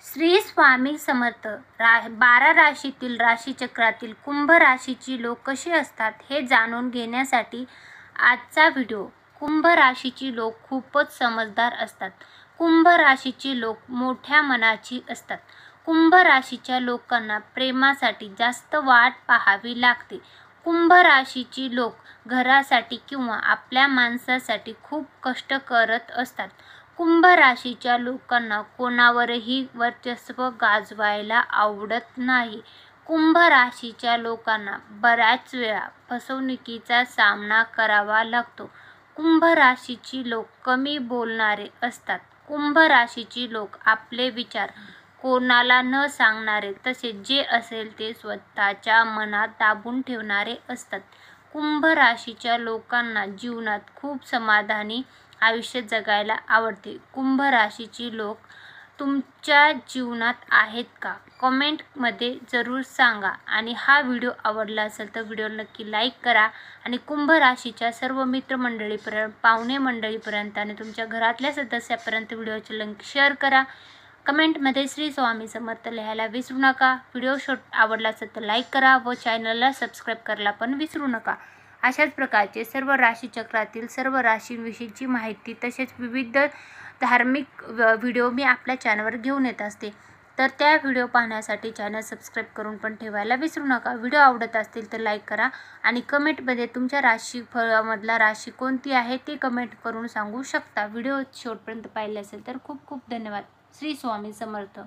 श्री स्वामी समर्थ 12 राशीतील राशीचक्रातील कुंभ राशीची लोक कशी असतात हे जाणून घेण्यासाठी आजचा व्हिडिओ। कुंभ राशीची लोक खूपच समजदार असतात। कुंभ राशीची लोक मोठ्या मनाची असतात। कुंभ राशीच्या लोकांना प्रेमासाठी जास्त वाट पाहावी लागते। कुंभ राशीची लोक घरासाठी किंवा आपल्या माणसासाठी खूप कष्ट करत असतात। कुंभ राशीच्या लोकांना कोणावरही वर्चस्व गाजवायला आवडत नाही। कुंभ राशीच्या लोकांना बऱ्याच वेळा फसवणुकीचा सामना करावा लागतो। कुंभ राशीची लोक कमी बोलणारे असतात। कुंभ राशीची लोक आपले विचार कोणाला न सांगणारे तसेच जे असेल ते स्वतःच्या मनात दाबून ठेवणारे असतात। कुंभ राशीच्या लोकांना जीवनात खूप समाधानी आयुष्य जगायला आवडते। कुंभ राशीची लोक तुमच्या जीवनात आहेत का? कमेंटमध्ये जरूर सांगा आणि हा व्हिडिओ आवडला असेल तर व्हिडिओला नक्की लाईक करा आणि कुंभ राशीच्या सर्व मित्रमंडळीपर्यंत, पाहुणे मंडळीपर्यंत आणि तुमच्या घरातल्या सदस्यापर्यंत व्हिडिओचे लिंक शेअर करा। कमेंटमध्ये श्री स्वामी समर्थ लिहायला विसरू नका। व्हिडिओ आवडला असेल तर लाईक करा व चॅनलला सबस्क्राईब करायला पण विसरू नका। अशाच प्रकारचे सर्व राशीचक्रातील सर्व राशींविषयीची माहिती तसेच विविध धार्मिक व्हिडिओ मी आपल्या चॅनलवर घेऊन येत असते, तर त्या व्हिडिओ पाहण्यासाठी चॅनल सबस्क्राईब करून पण ठेवायला विसरू नका। व्हिडिओ आवडत असतील तर लाईक करा आणि कमेंटमध्ये तुमच्या राशीफळामधला राशी कोणती आहे ते कमेंट करून सांगू शकता। व्हिडिओ शेवटपर्यंत पाहिले असेल तर खूप खूप धन्यवाद। श्री स्वामी समर्थ।